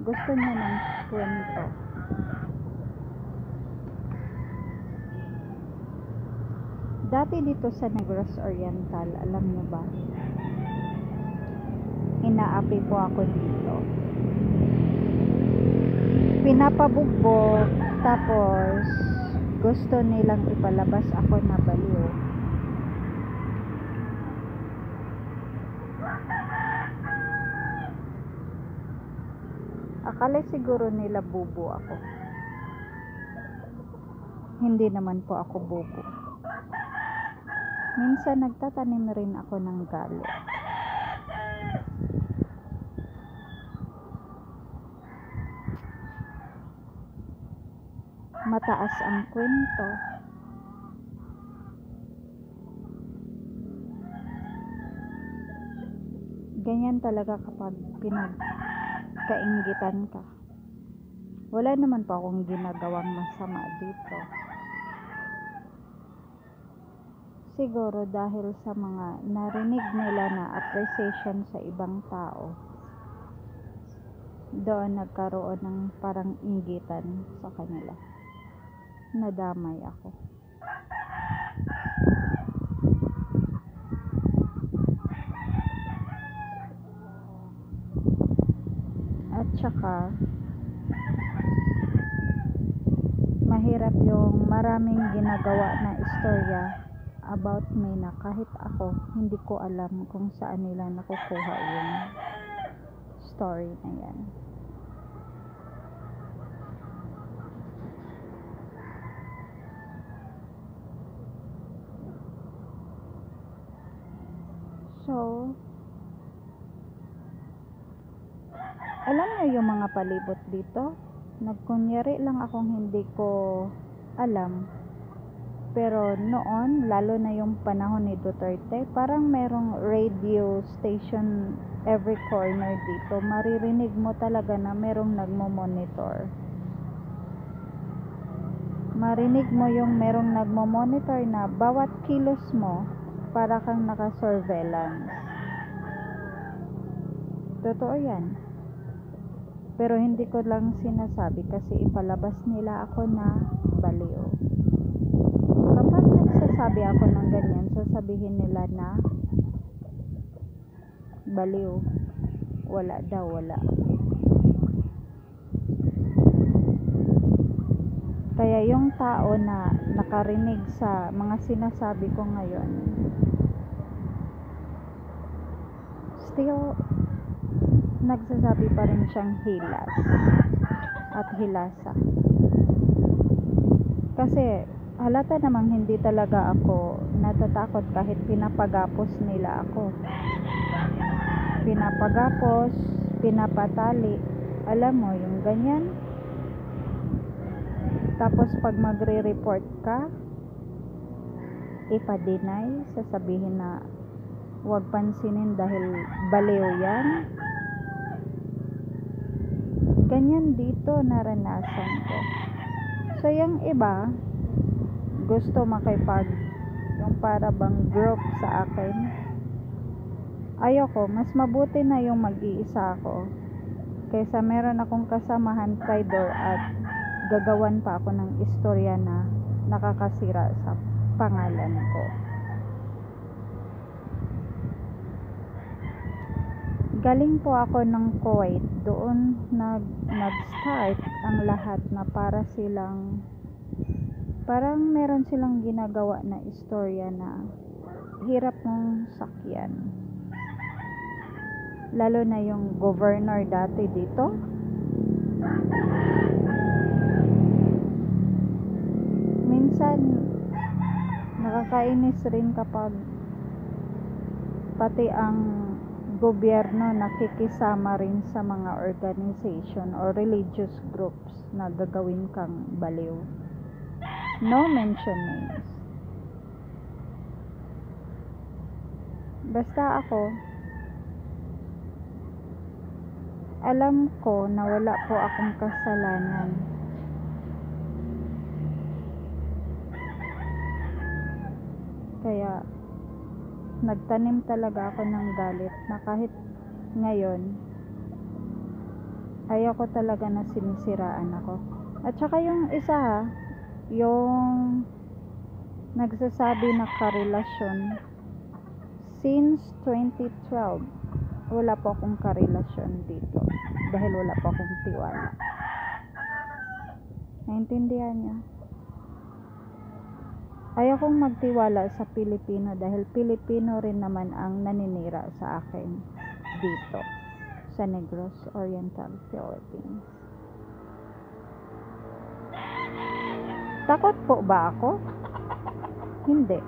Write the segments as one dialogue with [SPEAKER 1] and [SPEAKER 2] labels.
[SPEAKER 1] Gusto niya ng kwento. Dati dito sa Negros Oriental, alam niyo ba? Inaapi po ako dito. Pinapabugbog, tapos gusto nilang ipalabas ako na baliw. Akala siguro nila bubo ako. Hindi naman po ako bubo. Minsan nagtatanim rin ako ng galit. Mataas ang kwento. Ganyan talaga kapag pinagkainggitan ka. Wala naman po akong ginagawang masama dito. Siguro dahil sa mga narinig nila na appreciation sa ibang tao, doon nagkaroon ng parang inggitan sa kanila. Nadamay ako. At saka mahirap yung maraming ginagawa na istorya about me na kahit ako hindi ko alam kung saan nila nakukuha yung story na yan. So, alam niyo yung mga palibot dito? Nagkunyari lang akong hindi ko alam. Pero noon, lalo na yung panahon ni Duterte, parang merong radio station every corner dito. Maririnig mo talaga na merong nagmo-monitor. Marinig mo yung merong nagmo-monitor na bawat kilos mo, para kang naka-surveillance. Totoo yan. Pero hindi ko lang sinasabi kasi ipalabas nila ako na baliw. Kapag nagsasabi ako ng ganyan, sasabihin nila na baliw. Wala daw, wala. Kaya yung tao na nakarinig sa mga sinasabi ko ngayon, still nagsasabi pa rin siyang hilas at hilasa. Kasi halata namang hindi talaga ako natatakot kahit pinapagapos nila ako. Pinapagapos, pinapatali. Alam mo, yung ganyan. Tapos pag magre-report ka, ipa-deny, sasabihin na huwag pansinin dahil baliw yan. Ganyan dito naranasan ko. So yung iba gusto makipag yung para bang group sa akin. Ayoko, mas mabuti na yung mag-iisa ako kaysa meron akong kasamahan traitor at gagawan pa ako ng istorya na nakakasira sa pangalan ko. Galing po ako ng Kuwait. Doon nag-start ang lahat na para silang parang meron silang ginagawa na istorya na hirap mong sakyan. Lalo na yung governor dati dito. Minsan nakakainis rin kapag pati ang gobyerno nakikisama rin sa mga organization or religious groups na gagawin kang baliw. No mention names. Basta ako, alam ko na wala po akong kasalanan. Kaya nagtanim talaga ako ng galit na kahit ngayon Ayaw ko talaga na sinisiraan ako. At saka yung isa ha, yung nagsasabi na karelasyon, since 2012 wala po akong karelasyon dito dahil wala po akong tiwala. Naintindihan niyo? Ayaw kong magtiwala sa Pilipino dahil Pilipino rin naman ang naninira sa akin dito sa Negros Oriental, Philippines. Takot po ba ako? Hindi.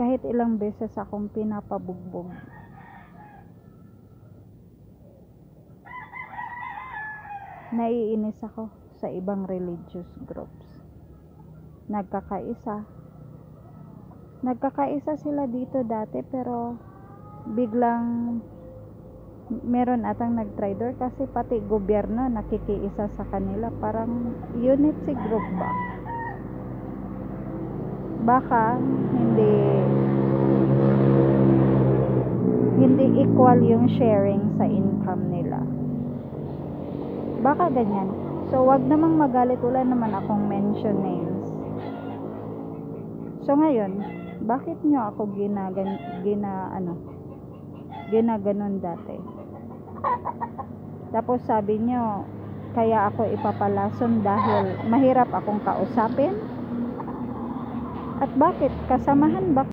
[SPEAKER 1] Kahit ilang beses akong pinapabugbog, naiinis ako sa ibang religious groups. Nagkakaisa sila dito dati, pero biglang meron atang nag-traitor kasi pati gobyerno nakikiisa sa kanila. Parang unity group ba? Baka hindi equal yung sharing sa income nila. Baka ganyan. So wag namang magalit, wala naman akong mention names. So ngayon, bakit nyo ako ginaganon dati? Tapos sabi nyo, kaya ako ipapalason dahil mahirap akong kausapin? At bakit? Kasamahan ba